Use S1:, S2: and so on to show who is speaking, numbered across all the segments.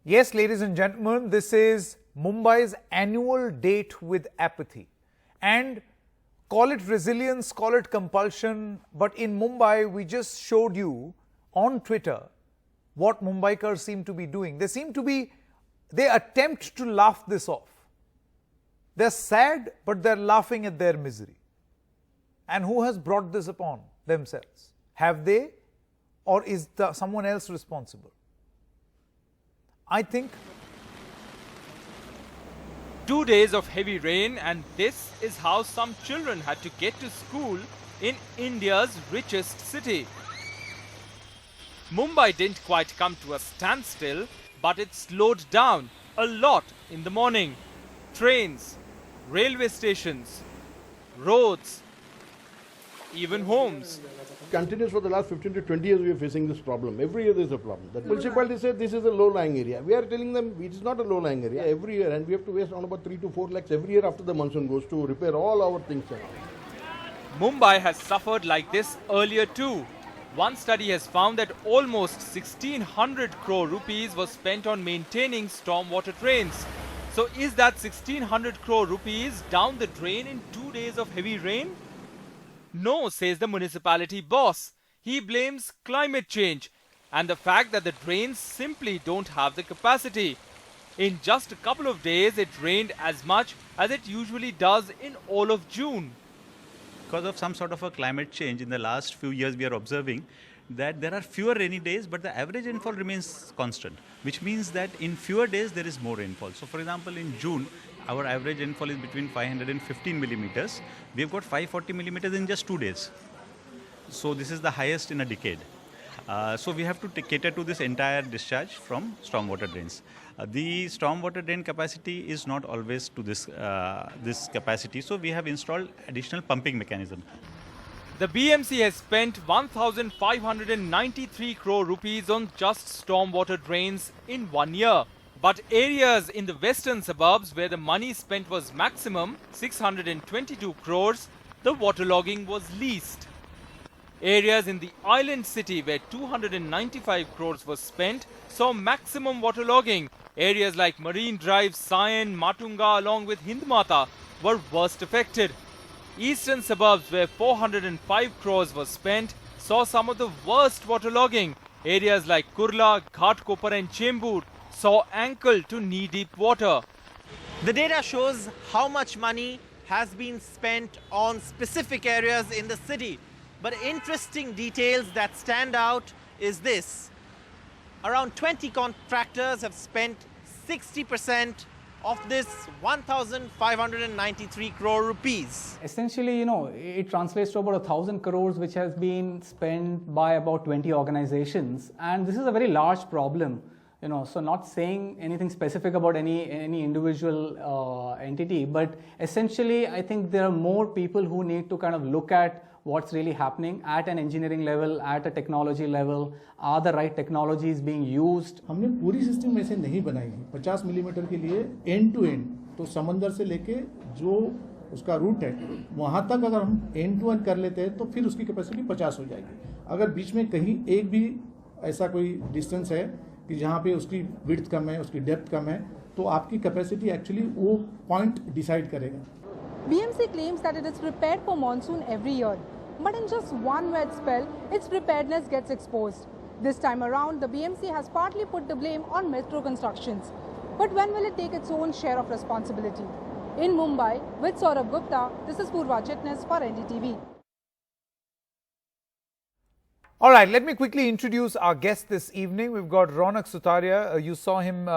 S1: Yes, ladies and gentlemen, this is Mumbai's annual date with apathy. And call it resilience, call it compulsion, but in Mumbai, we just showed you on Twitter what Mumbaikars seem to be doing. They attempt to laugh this off. They're sad, but they're laughing at their misery. And who has brought this upon themselves? Have they, or is someone else responsible? I think
S2: 2 days of heavy rain, and this is how some children had to get to school in India's richest city. Mumbai didn't quite come to a standstill, but it slowed down a lot in the morning. Trains, railway stations, roads, even homes.
S3: Continues for the last 15 to 20 years we are facing this problem. Every year there is a problem. The municipality said this is a low-lying area. We are telling them it is not a low-lying area every year, and we have to waste around about 3 to 4 lakhs every year after the monsoon goes to repair all our things.
S2: Mumbai has suffered like this earlier too. One study has found that almost 1600 crore rupees was spent on maintaining stormwater drains. So is that 1600 crore rupees down the drain in 2 days of heavy rain? No, says the municipality boss. He blames climate change and the fact that the drains simply don't have the capacity. In just a couple of days, it rained as much as it usually does in all of June.
S4: Because of some sort of a climate change in the last few years, we are observing that there are fewer rainy days, but the average rainfall remains constant, which means that in fewer days there is more rainfall. So for example, in June, our average rainfall is between 515 millimeters. We have got 540 millimeters in just 2 days. So this is the highest in a decade. So we have to cater to this entire discharge from stormwater drains. The stormwater drain capacity is not always to this capacity, so we have installed additional pumping mechanism.
S2: The BMC has spent 1,593 crore rupees on just stormwater drains in 1 year. But areas in the western suburbs where the money spent was maximum, 622 crores, the waterlogging was least. Areas in the island city where 295 crores was spent saw maximum waterlogging. Areas like Marine Drive, Sion, Matunga along with Hindmata were worst affected. Eastern suburbs where 405 crores was spent saw some of the worst waterlogging. Areas like Kurla, Ghatkopar and Chembur saw ankle to knee-deep water.
S5: The data shows how much money has been spent on specific areas in the city. But interesting details that stand out is this. Around 20 contractors have spent 60% of this 1,593 crore rupees.
S6: Essentially, it translates to about 1,000 crores, which has been spent by about 20 organizations. And this is a very large problem. So not saying anything specific about any individual entity, but essentially I think there are more people who need to kind of look at what's really happening at an engineering level, at a technology level. Are the right technologies being used?
S7: हमने पूरी system ऐसे नहीं बनाई है 50 millimetre के लिए and to and, तो समंदर से लेके जो उसका रूट है वहाँ तक अगर हम एंड टू एंड कर लेते हैं तो फिर उसकी कैपेसिटी 50 हो जाएगी. अगर बीच में कहीं एक भी ऐसा कोई डिस्टेंस है कि जहाँ पे उसकी विड्थ कम है, उसकी डेप्थ कम है, तो आपकी कैपेसिटी एक्चुअली वो पॉइंट डिसाइड करेगा.
S8: BMC claims that it is prepared for monsoon every year, but in just one wet spell, its preparedness gets exposed. This time around, the BMC has partly put the blame on metro constructions. But when will it take its own share of responsibility? In Mumbai, with Saurabh Gupta, this is Purva Chitnis for NDTV.
S1: All right, let me quickly introduce our guest this evening. We've got Ronak Sutaria. You saw him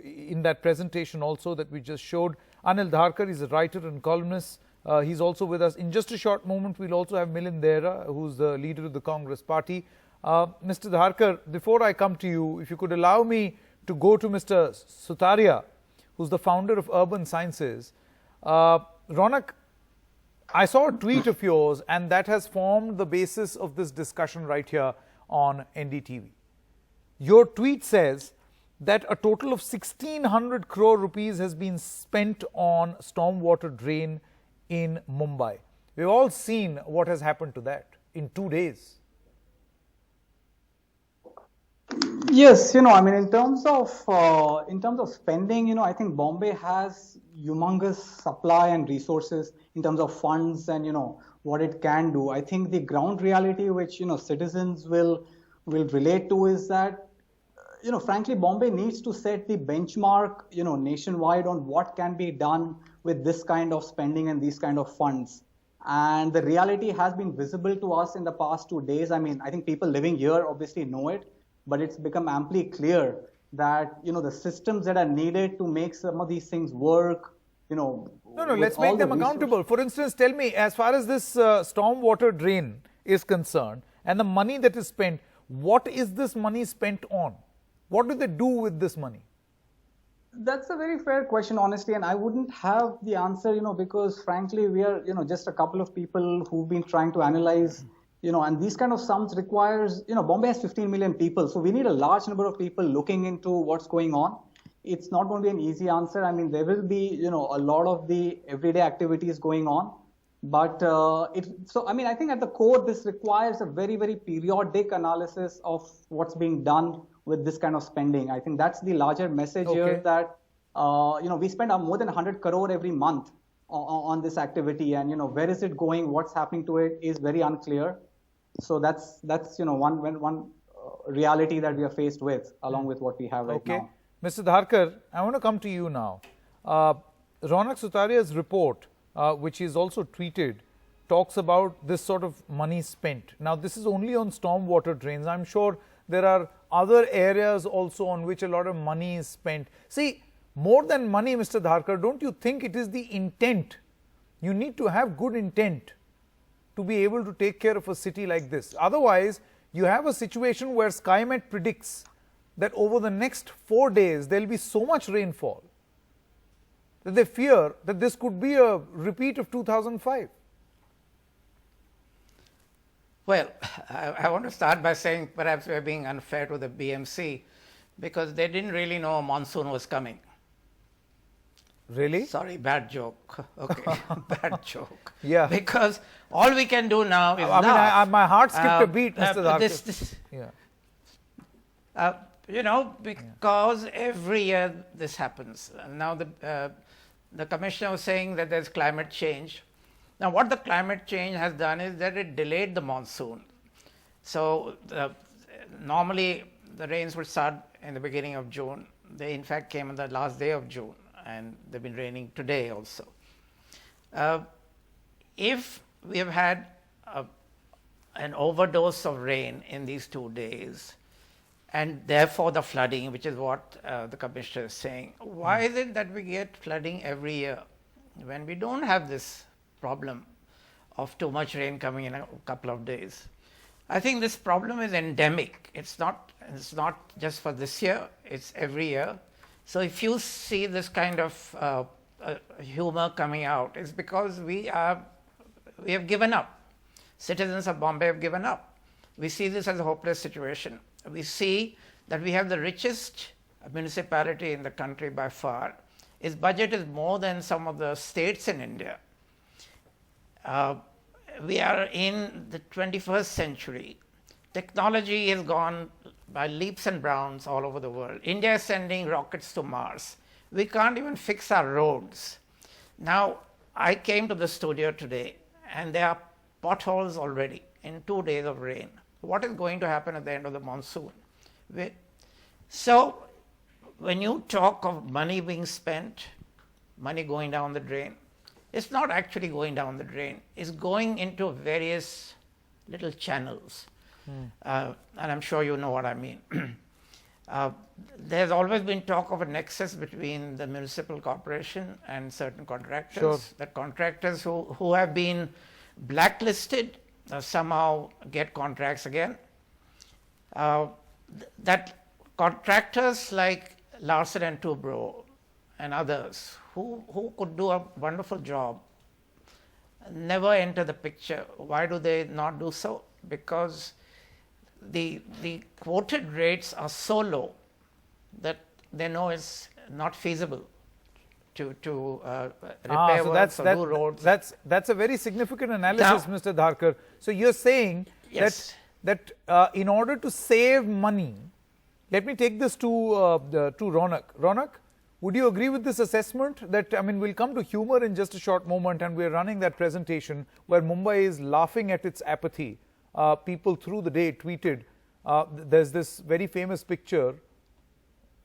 S1: in that presentation also that we just showed. Anil Dharkar is a writer and columnist. He's also with us. In just a short moment, we'll also have Milind Dehra, who's the leader of the Congress party. Mr. Dharkar, before I come to you, if you could allow me to go to Mr. Sutaria, who's the founder of Urban Sciences. Ronak, I saw a tweet of yours, and that has formed the basis of this discussion right here on NDTV. Your tweet says that a total of 1,600 crore rupees has been spent on stormwater drain in Mumbai. We've all seen what has happened to that in 2 days.
S6: Yes, I mean, in terms of spending, I think Bombay has humongous supply and resources in terms of funds and what it can do. I think the ground reality which citizens will relate to is that frankly, Bombay needs to set the benchmark nationwide on what can be done with this kind of spending and these kind of funds. And the reality has been visible to us in the past 2 days. I mean, I think people living here obviously know it, but it's become amply clear that the systems that are needed to make some of these things work,
S1: No, let's make them accountable. For instance, tell me, as far as this stormwater drain is concerned and the money that is spent, what is this money spent on? What do they do with this money?
S6: That's a very fair question, honestly, and I wouldn't have the answer, because frankly, we are, just a couple of people who've been trying to analyze, and these kind of sums requires, Bombay has 15 million people, so we need a large number of people looking into what's going on. It's not going to be an easy answer. I mean, there will be, a lot of the everyday activities going on, but I think at the core, this requires a very, very periodic analysis of what's being done with this kind of spending. I think that's the larger message here, that we spend more than 100 crore every month on this activity, and where is it going, what's happening to it is very unclear. So that's one reality that we are faced with, along with what we have right now.
S1: Mr. Dharkar, I want to come to you now. Ronak Sutaria's report, which is also tweeted, talks about this sort of money spent. Now, this is only on stormwater drains. I'm sure there are other areas also on which a lot of money is spent. See, more than money, Mr. Dharkar, don't you think it is the intent? You need to have good intent to be able to take care of a city like this. Otherwise, you have a situation where SkyMet predicts that over the next 4 days, there will be so much rainfall that they fear that this could be a repeat of 2005.
S9: Well, I want to start by saying perhaps we're being unfair to the BMC because they didn't really know a monsoon was coming.
S1: Really?
S9: Sorry, bad joke. Okay, bad joke.
S1: Yeah.
S9: Because all we can do now is
S1: my heart skipped a beat, Mr. Dharkar.
S9: Because every year this happens. Now the commissioner was saying that there's climate change. Now, what the climate change has done is that it delayed the monsoon. So, normally the rains would start in the beginning of June. They in fact came on the last day of June, and they've been raining today also. If we have had an overdose of rain in these 2 days, and therefore the flooding, which is what the commissioner is saying, why is it that we get flooding every year when we don't have this problem of too much rain coming in a couple of days? I think this problem is endemic. It's not just for this year, it's every year. So if you see this kind of humor coming out, it's because we have given up. Citizens of Bombay have given up. We see this as a hopeless situation. We see that we have the richest municipality in the country by far. Its budget is more than some of the states in India. We are in the 21st century. Technology has gone by leaps and bounds all over the world. India is sending rockets to Mars. We can't even fix our roads. Now, I came to the studio today, and there are potholes already in 2 days of rain. What is going to happen at the end of the monsoon? So, when you talk of money being spent, money going down the drain, it's not actually going down the drain. It's going into various little channels. And I'm sure you know what I mean. There's always been talk of a nexus between the municipal corporation and certain contractors.
S1: Sure.
S9: That contractors who have been blacklisted somehow get contracts again. That contractors like Larsen and Toubro and others who could do a wonderful job never enter the picture. Why do they not do so? Because the quoted rates are so low that they know it's not feasible to repair works or do roads.
S1: That's a very significant analysis, now, Mr. Dharkar. So you're saying
S9: yes,
S1: that in order to save money, Let me take this to Ronak. Ronak, would you agree with this assessment that, I mean, we'll come to humor in just a short moment, and we're running that presentation where Mumbai is laughing at its apathy. People through the day tweeted, there's this very famous picture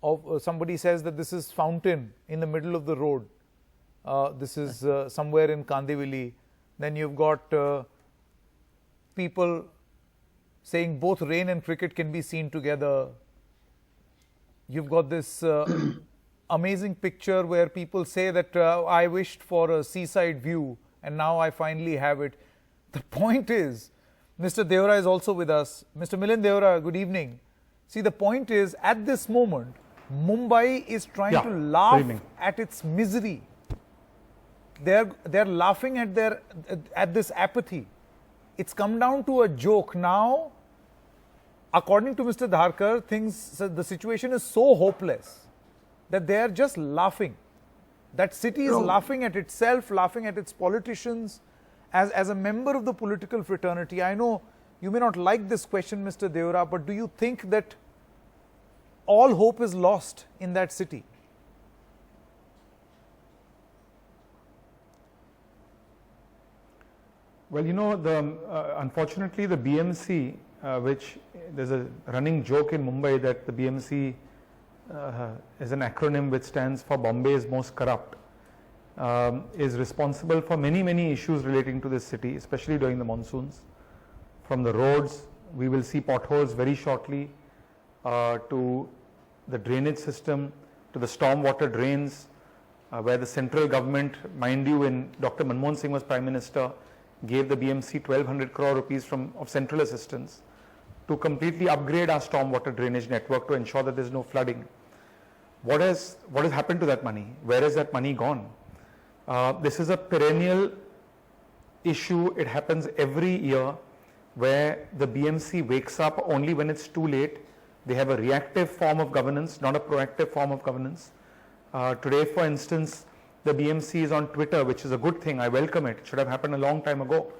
S1: of somebody says that this is fountain in the middle of the road. This is somewhere in Kandivali. Then you've got people saying both rain and cricket can be seen together. You've got this amazing picture where people say that I wished for a seaside view and now I finally have it. The point is, Mr. Deora is also with us. Mr. Milind Deora, good evening. See, the point is, at this moment, Mumbai is trying to laugh at its misery. They're laughing at this apathy. It's come down to a joke now. According to Mr. Dharkar, the situation is so hopeless that they are just laughing. That city is laughing at itself, laughing at its politicians. As a member of the political fraternity, I know you may not like this question, Mr. Deora, but do you think that all hope is lost in that city?
S10: Well, you know, unfortunately the BMC, which there's a running joke in Mumbai that the BMC is an acronym which stands for Bombay's Most Corrupt, is responsible for many issues relating to this city, especially during the monsoons. From the roads, we will see potholes very shortly, to the drainage system, to the stormwater drains, where the central government, mind you, when Dr. Manmohan Singh was Prime Minister, gave the BMC 1,200 crore rupees of central assistance to completely upgrade our stormwater drainage network to ensure that there's no flooding. What has happened to that money? Where has that money gone? This is a perennial issue. It happens every year where the BMC wakes up only when it's too late. They have a reactive form of governance, not a proactive form of governance. Today, for instance, the BMC is on Twitter, which is a good thing. I welcome it. It should have happened a long time ago.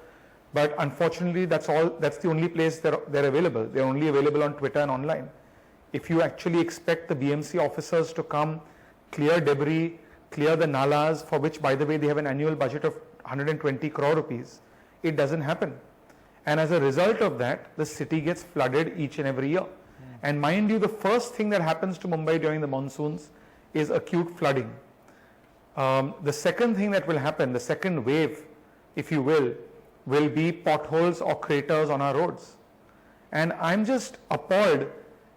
S10: But unfortunately, that's the only place they're available. They're only available on Twitter and online. If you actually expect the BMC officers to come, clear debris, clear the nalas, for which, by the way, they have an annual budget of 120 crore rupees, it doesn't happen. And as a result of that, the city gets flooded each and every year. And mind you, the first thing that happens to Mumbai during the monsoons is acute flooding. The second thing that will happen, the second wave, if you will be potholes or craters on our roads. And I'm just appalled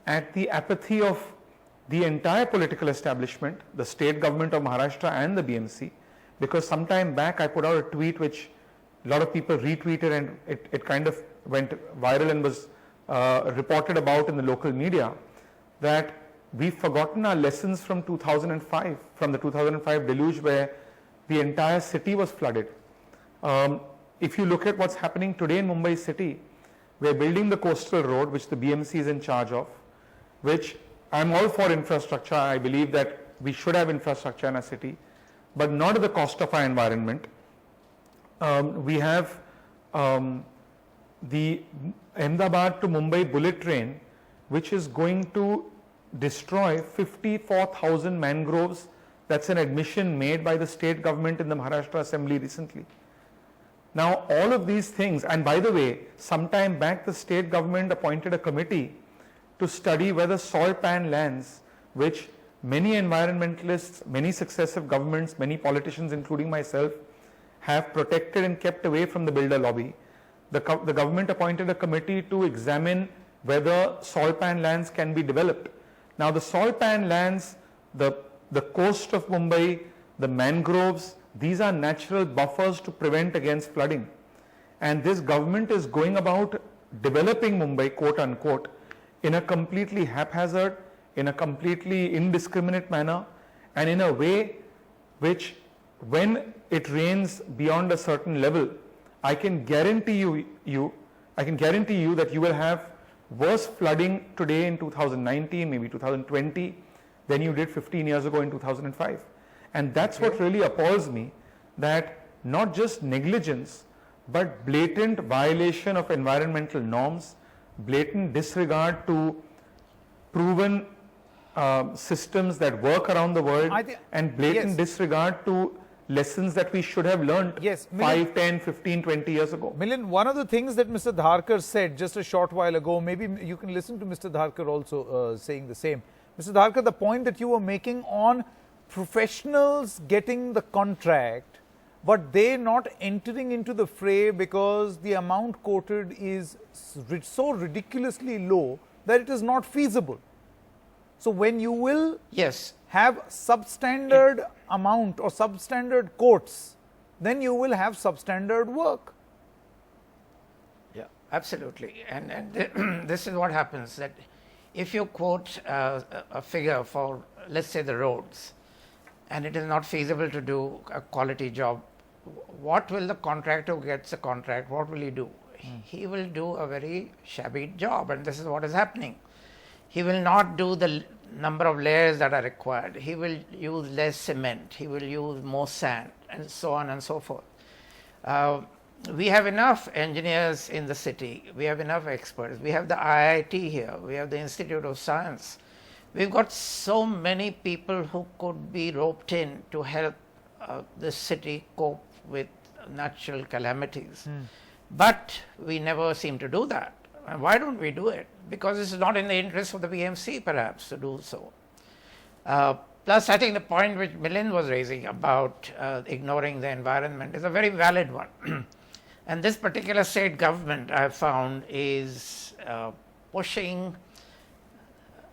S10: at the apathy of the entire political establishment, the state government of Maharashtra and the BMC, because some time back I put out a tweet which a lot of people retweeted, and it kind of went viral and was reported about in the local media, that we've forgotten our lessons from 2005, from the 2005 deluge where the entire city was flooded. If you look at what's happening today in Mumbai city, we're building the coastal road, which the BMC is in charge of, which I'm all for infrastructure. I believe that we should have infrastructure in our city, but not at the cost of our environment. We have the Ahmedabad to Mumbai bullet train, which is going to destroy 54,000 mangroves. That's an admission made by the state government in the Maharashtra Assembly recently. Now, all of these things, and by the way, sometime back the state government appointed a committee to study whether salt pan lands, which many environmentalists, many successive governments, many politicians, including myself, have protected and kept away from the builder lobby. The government appointed a committee to examine whether salt pan lands can be developed. Now, the salt pan lands, the coast of Mumbai, the mangroves, these are natural buffers to prevent against flooding. And this government is going about developing Mumbai, quote unquote, in a completely haphazard, in a completely indiscriminate manner, and in a way which, when it rains beyond a certain level, I can guarantee you that you will have worse flooding today in 2019, maybe 2020, than you did 15 years ago in 2005. And that's what really appalls me, that not just negligence, but blatant violation of environmental norms, blatant disregard to proven systems that work around the world
S1: I think-
S10: and blatant
S1: yes.
S10: disregard to lessons that we should have learned
S1: Yes,
S10: 5, 10, 15, 20 years ago.
S1: Milind, one of the things that Mr. Dharkar said just a short while ago, maybe you can listen to Mr. Dharkar also saying the same. Mr. Dharkar, the point that you were making on professionals getting the contract, but they not entering into the fray because the amount quoted is so ridiculously low that it is not feasible. So when you will
S9: Yes,
S1: have substandard amount or substandard quotes, then you will have substandard work.
S9: yeah, absolutely. And this is what happens, that if you quote a figure for, let's say, the roads, and it is not feasible to do a quality job, what will the contractor who gets a contract, what will he do? He will do a very shabby job, and this is what is happening. He will not do the number of layers that are required. He will use less cement. He will use more sand, and so on and so forth. We have enough engineers in the city. We have enough experts. We have the IIT here. We have the Institute of Science. We've got so many people who could be roped in to help the city cope with natural calamities. But we never seem to do that. And why don't we do it? Because it's not in the interest of the BMC, perhaps, to do so. Plus, I think the point which Milind was raising about ignoring the environment is a very valid one. And this particular state government, I have found, is pushing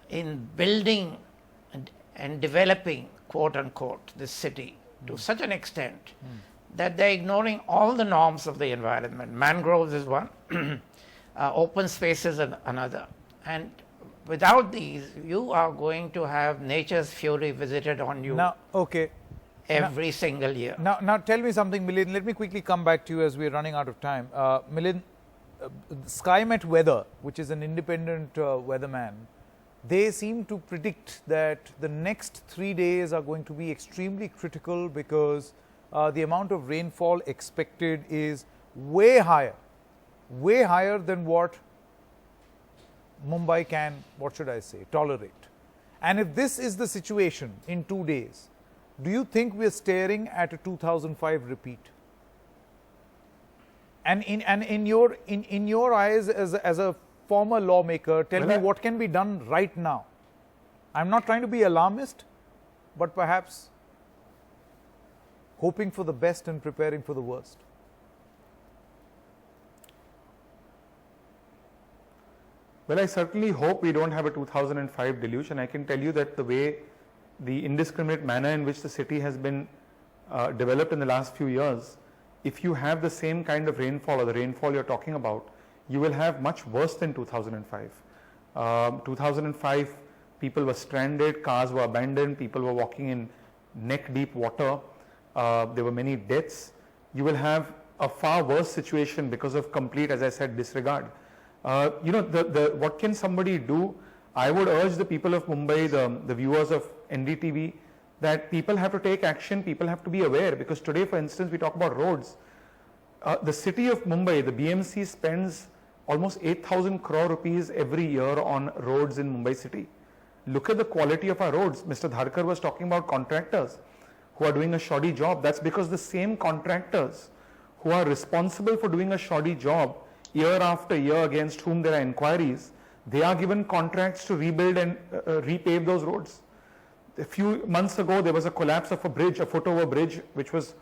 S9: in building and developing, quote unquote, this city to such an extent that they're ignoring all the norms of the environment. Mangroves is one, open spaces another. And without these, you are going to have nature's fury visited on you
S1: Now, okay.
S9: every single year.
S1: Now tell me something, Milind. Let me quickly come back to you as we're running out of time. Milind, SkyMet Weather, which is an independent weatherman, they seem to predict that the next 3 days are going to be extremely critical because the amount of rainfall expected is way higher than what Mumbai can, what should I say, tolerate. And if this is the situation in 2 days, do you think we are staring at a 2005 repeat? And in your eyes as a former lawmaker, tell me what can be done right now. I'm not trying to be alarmist, but perhaps hoping for the best and preparing for the worst.
S10: Well, I certainly hope we don't have a 2005 deluge, and I can tell you that the way the indiscriminate manner in which the city has been developed in the last few years, if you have the same kind of rainfall or the rainfall you're talking about, you will have much worse than 2005. 2005, people were stranded, cars were abandoned, people were walking in neck-deep water, there were many deaths. You will have a far worse situation because of complete, as I said, disregard. What can somebody do? I would urge the people of Mumbai, the viewers of NDTV, that people have to take action, people have to be aware, because today, for instance, we talk about roads. The city of Mumbai, the BMC spends almost 8,000 crore rupees every year on roads in Mumbai city. Look at the quality of our roads. Mr. Dharkar was talking about contractors who are doing a shoddy job. That's because the same contractors who are responsible for doing a shoddy job year after year, against whom there are inquiries, they are given contracts to rebuild and repave those roads. A few months ago, there was a collapse of a bridge, a foot-over bridge, which was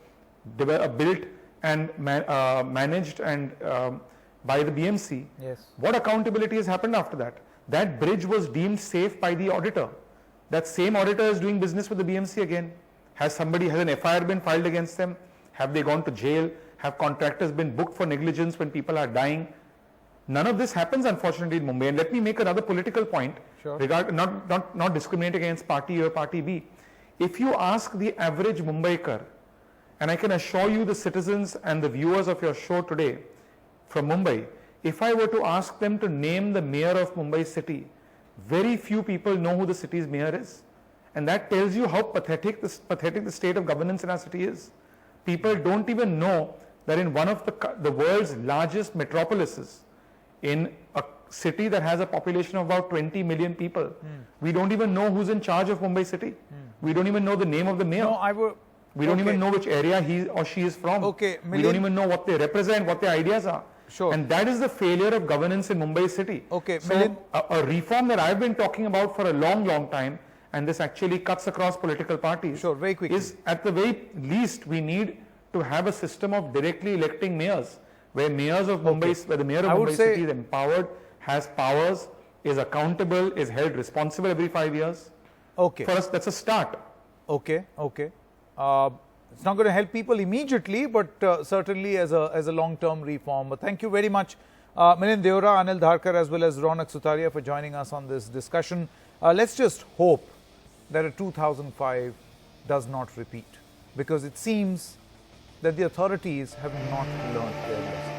S10: built and managed and by the BMC.
S1: Yes.
S10: What accountability has happened after that? That bridge was deemed safe by the auditor. That same auditor is doing business with the BMC again. Has an FIR been filed against them? Have they gone to jail? Have contractors been booked for negligence when people are dying? None of this happens, unfortunately, in Mumbai. And let me make another political point,
S1: Sure.
S10: not discriminating against party A or party B. If you ask the average Mumbaikar, and I can assure you the citizens and the viewers of your show today from Mumbai, if I were to ask them to name the mayor of Mumbai city, very few people know who the city's mayor is. And that tells you how pathetic the state of governance in our city is. People don't even know that in one of the world's largest metropolises, in a city that has a population of about 20 million people. We don't even know who's in charge of Mumbai city. We don't even know the name of the mayor.
S1: No,
S10: we don't
S1: okay.
S10: even know which area he or she is from.
S1: Okay,
S10: we don't even know what they represent, what their ideas are.
S1: Sure.
S10: And that is the failure of governance in Mumbai city.
S1: Okay,
S10: so a reform that I've been talking about for a long time, and this actually cuts across political parties,
S1: sure, very quickly,
S10: is at the very least we need to have a system of directly electing mayors, where mayors of Mumbai, where the mayor of Mumbai city is empowered, has powers, is accountable, is held responsible every 5 years.
S1: Okay.
S10: For us, that's a start.
S1: Okay, okay. It's not going to help people immediately, but certainly as a long-term reform. But thank you very much, Milind Deora, Anil Dharkar, as well as Ronak Sutaria, for joining us on this discussion. Let's just hope that a 2005 does not repeat, because it seems that the authorities have not learned their lesson.